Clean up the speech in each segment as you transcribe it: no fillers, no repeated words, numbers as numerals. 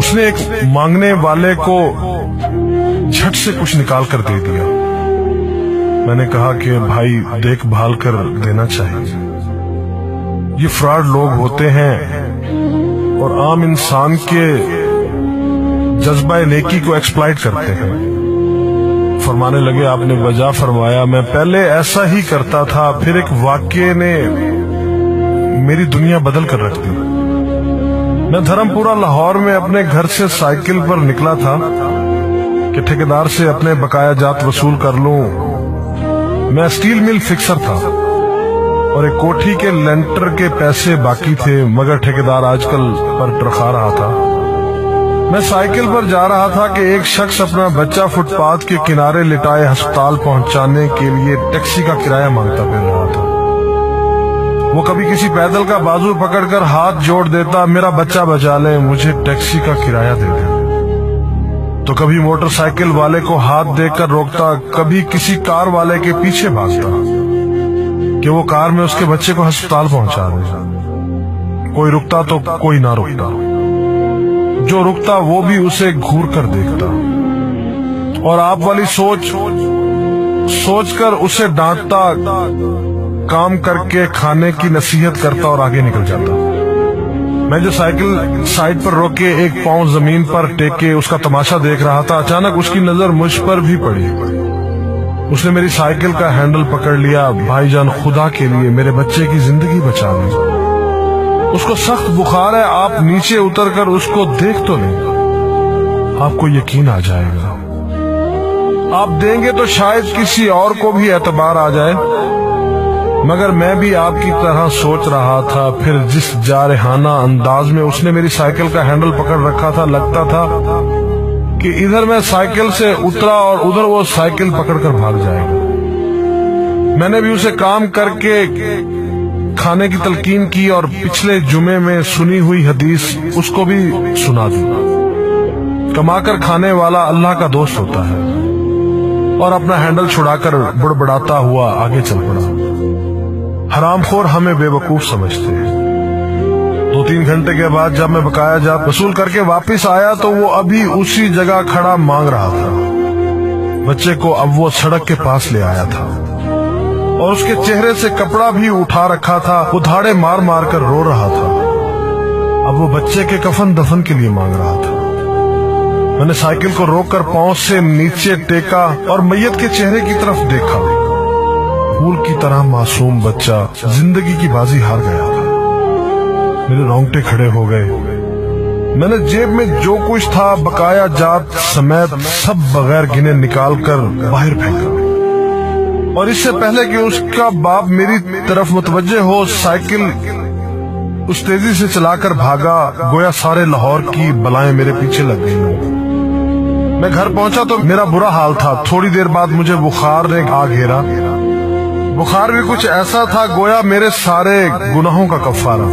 उसने एक मांगने वाले को झट से कुछ निकाल कर दे दिया। मैंने कहा कि भाई देखभाल कर देना चाहिए, ये फ्रॉड लोग होते हैं और आम इंसान के जज्बा नेकी को एक्सप्लॉइट करते हैं। फरमाने लगे आपने वजह फरमाया, मैं पहले ऐसा ही करता था, फिर एक वाक़ये ने मेरी दुनिया बदल कर रख दी। मैं धर्मपुरा लाहौर में अपने घर से साइकिल पर निकला था कि ठेकेदार से अपने बकाया जात वसूल कर लूं। मैं स्टील मिल फिक्सर था और एक कोठी के लेंटर के पैसे बाकी थे, मगर ठेकेदार आजकल पर टरखा रहा था। मैं साइकिल पर जा रहा था कि एक शख्स अपना बच्चा फुटपाथ के किनारे लिटाए अस्पताल पहुंचाने के लिए टैक्सी का किराया मांगता फिर रहा था। वो कभी किसी पैदल का बाजू पकड़कर हाथ जोड़ देता, मेरा बच्चा बचा ले, मुझे टैक्सी का किराया दे दे। तो कभी मोटरसाइकिल वाले को हाथ देकर रोकता, कभी किसी कार वाले के पीछे भागता कि वो कार में उसके बच्चे को अस्पताल पहुंचा दे। कोई रुकता तो कोई ना रुकता, जो रुकता वो भी उसे घूर कर देखता और आप वाली सोच कर उसे डांटता, काम करके खाने की नसीहत करता और आगे निकल जाता। मैं जो साइकिल साइड पर रोक के एक पांव जमीन पर टेके उसका तमाशा देख रहा था, अचानक उसकी नजर मुझ पर भी पड़ी। उसने मेरी साइकिल का हैंडल पकड़ लिया। भाईजान खुदा के लिए मेरे बच्चे की जिंदगी बचा ली, उसको सख्त बुखार है, आप नीचे उतर कर उसको देख तो नहीं, आपको यकीन आ जाएगा। आप देंगे तो शायद किसी और को भी एतबार आ जाए, मगर मैं भी आपकी तरह सोच रहा था। फिर जिस जारहाना अंदाज में उसने मेरी साइकिल का हैंडल पकड़ रखा था, लगता था कि इधर मैं साइकिल से उतरा और उधर वो साइकिल पकड़कर भाग जाएगा। मैंने भी उसे काम करके खाने की तलकीन की और पिछले जुमे में सुनी हुई हदीस उसको भी सुना दी। कमाकर खाने वाला अल्लाह का दोस्त होता है, और अपना हैंडल छुड़ाकर बुड़बड़ाता हुआ आगे चल पड़ा। हरामखोर हमें बेवकूफ समझते हैं। 2-3 घंटे के बाद जब मैं बकाया जात वसूल करके वापस आया तो वो अभी उसी जगह खड़ा मांग रहा था। बच्चे को अब वो सड़क के पास ले आया था और उसके चेहरे से कपड़ा भी उठा रखा था। वो धाड़े मार मार कर रो रहा था। अब वो बच्चे के कफन दफन के लिए मांग रहा था। मैंने साइकिल को रोककर पांव से नीचे टेका और मैयत के चेहरे की तरफ देखा। फूल की तरह मासूम बच्चा जिंदगी की बाजी हार गया था। मेरे रोंगटे खड़े हो गए। मैंने जेब में जो कुछ था बकाया जात समेत सब बगैर गिने निकाल कर बाहर फेंका, और इससे पहले कि उसका बाप मेरी तरफ मुतवज्जे हो, साइकिल उस तेजी से चलाकर भागा गोया सारे लाहौर की बलाएं मेरे पीछे लग गई। मैं घर पहुंचा तो मेरा बुरा हाल था। थोड़ी देर बाद मुझे बुखार ने आ घेरा। बुखार भी कुछ ऐसा था गोया मेरे सारे गुनाहों का कफारा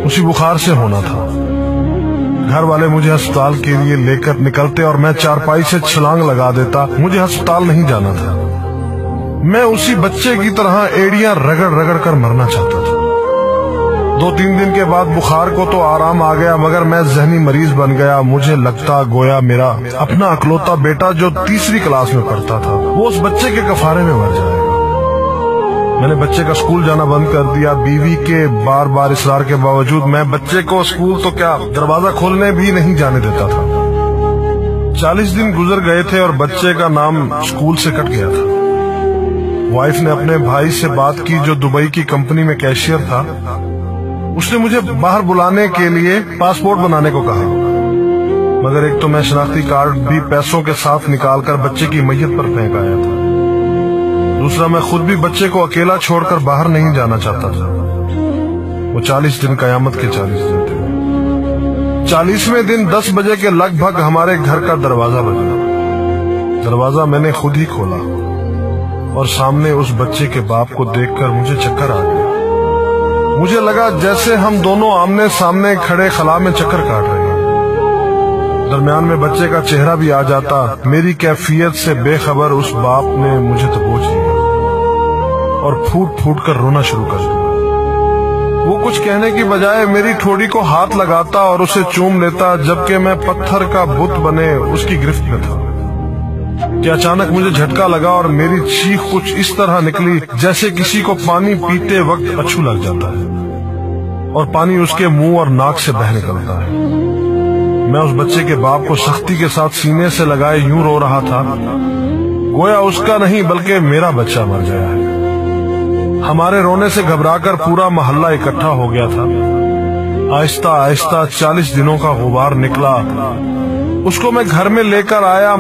उसी बुखार से होना था। घर वाले मुझे अस्पताल के लिए लेकर निकलते और मैं चारपाई से छलांग लगा देता। मुझे अस्पताल नहीं जाना था। मैं उसी बच्चे की तरह एड़ियां रगड़ रगड़ कर मरना चाहता था। 2-3 दिन के बाद बुखार को तो आराम आ गया, मगर मैं जहनी मरीज बन गया। मुझे लगता गोया मेरा अपना अकलौता बेटा जो 3री क्लास में पढ़ता था वो उस बच्चे के कफारे में मर जाएगा। मैंने बच्चे का स्कूल जाना बंद कर दिया। बीवी के बार बार इसरार के बावजूद मैं बच्चे को स्कूल तो क्या दरवाजा खोलने भी नहीं जाने देता था। 40 दिन गुजर गए थे और बच्चे का नाम स्कूल से कट गया था। वाइफ ने अपने भाई से बात की जो दुबई की कंपनी में कैशियर था। उसने मुझे बाहर बुलाने के लिए पासपोर्ट बनाने को कहा, मगर एक तो मैं शनाख्ती कार्ड भी पैसों के साथ निकालकर बच्चे की मैयत पर फेंक आया था। दूसरा, मैं खुद भी बच्चे को अकेला छोड़कर बाहर नहीं जाना चाहता था। वो 40 दिन कयामत के 40 दिन थे। 40वें दिन 10 बजे के लगभग हमारे घर का दरवाजा बजा। दरवाजा मैंने खुद ही खोला और सामने उस बच्चे के बाप को देखकर मुझे चक्कर आ गया। मुझे लगा जैसे हम दोनों आमने सामने खड़े खला में चक्कर काट रहे हैं। दरमियान में बच्चे का चेहरा भी आ जाता। मेरी कैफियत से बेखबर उस बाप ने मुझे दबोच लिया और फूट फूट कर रोना शुरू कर दिया। وہ کچھ کہنے کی بجائے میری ٹھوڑی کو ہاتھ لگاتا اور اسے چوم لیتا، جبکہ میں پتھر کا بت بنے اس کی گرفت میں تھا کہ اچانک مجھے جھٹکا لگا اور میری چیخ کچھ اس طرح نکلی جیسے کسی کو پانی پیتے وقت اچھو لگ جاتا ہے اور پانی اس کے منہ اور ناک سے بہہ نکلتا ہے۔ میں اس بچے کے باپ کو سختی کے ساتھ سینے سے لگائے یوں رو رہا تھا گویا اس کا نہیں بلکہ میرا بچہ مر گیا ہے۔ ہمارے رونے سے گھبرا کر پورا محلہ اکٹھا ہو گیا تھا۔ آہستہ آہستہ 40 دنوں کا غبار نکلا، اس کو میں گھر میں لے کر آیا۔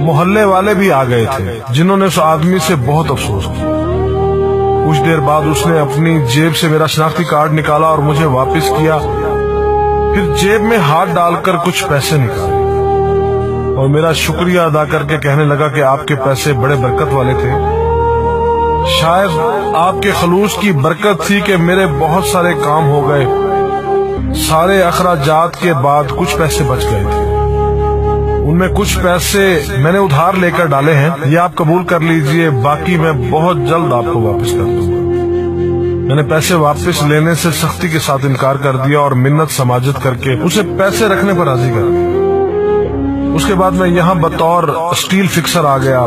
محلے والے بھی آ گئے تھے جنہوں نے اس آدمی سے بہت افسوس کیا۔ کچھ دیر بعد اس نے اپنی جیب سے میرا شناختی کارڈ نکالا اور مجھے واپس کیا، پھر جیب میں ہاتھ ڈال کر کچھ پیسے نکالے اور میرا شکریہ ادا کر کے کہنے لگا کہ آپ کے پیسے بڑے برکت والے تھے، شاید آپ کے خلوص کی برکت تھی کہ میرے بہت سارے کام ہو گئے۔ سارے اخراجات کے بعد کچھ پیسے بچ گئے تھے، ان میں کچھ پیسے میں نے ادھار لے کر ڈالے ہیں، یہ آپ قبول کر لیجئے، باقی میں بہت جلد آپ کو واپس کر دوں گا۔ میں نے پیسے واپس لینے سے سختی کے ساتھ انکار کر دیا اور منت سماجت کر کے اسے پیسے رکھنے پر راضی کر دیا۔ اس کے بعد میں یہاں بطور اسٹیل فکسر آ گیا۔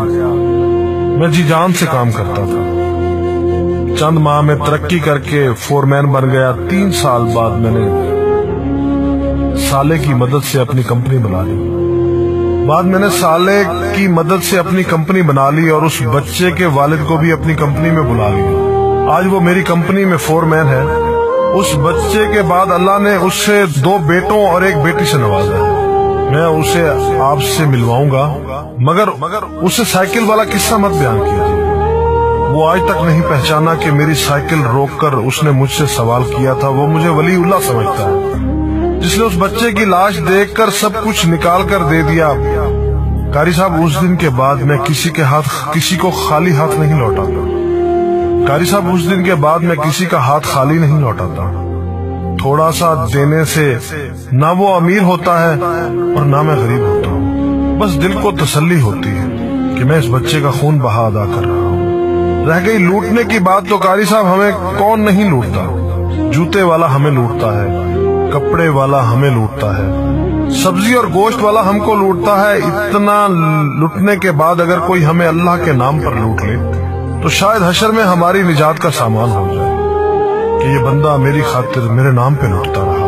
میں جی جان سے کام کرتا تھا، چند ماہ میں ترقی کر کے فورمین بن گیا۔ 3 سال بعد میں نے سالے کی مدد سے اپنی کمپنی بنا لی۔ اور اس بچے کے والد کو بھی اپنی کمپنی میں بلا لیا۔ آج وہ میری کمپنی میں فورمین ہے۔ اس بچے کے بعد اللہ نے اس سے 2 بیٹوں اور 1 بیٹی سے نوازا ہے۔ میں اسے آپ سے ملواؤں گا، مگر اسے سائیکل والا قصہ مت بیان کیجیے۔ وہ آج تک نہیں پہچانا کہ میری سائیکل روک کر اس نے مجھ سے سوال کیا تھا۔ وہ مجھے ولی اللہ سمجھتا ہے جس نے اس بچے کی لاش دیکھ کر سب کچھ نکال کر دے دیا۔ قاری صاحب، اس دن کے بعد میں کسی کو خالی ہاتھ نہیں لوٹاتا۔ قاری صاحب، اس دن کے بعد میں کسی کا ہاتھ خالی نہیں لوٹاتا۔ تھوڑا سا دینے سے نہ وہ امیر ہوتا ہے اور نہ میں غریب ہوتا ہوں۔ بس دل کو تسلی ہوتی ہے کہ میں اس بچے کا خون بہا ادا کر رہا ہوں۔ رہ گئی لوٹنے کی بات تو قاری صاحب، ہمیں کون نہیں لوٹتا؟ جوتے والا ہمیں لوٹتا ہے، کپڑے والا ہمیں لوٹتا ہے، سبزی اور گوشت والا ہم کو لوٹتا ہے۔ اتنا لوٹنے کے بعد اگر کوئی ہمیں اللہ کے نام پر لوٹ لے تو شاید حشر میں ہماری نجات کا سامان ہو جائے کہ یہ بندہ میری خاطر میرے نام پہ لوٹتا رہا۔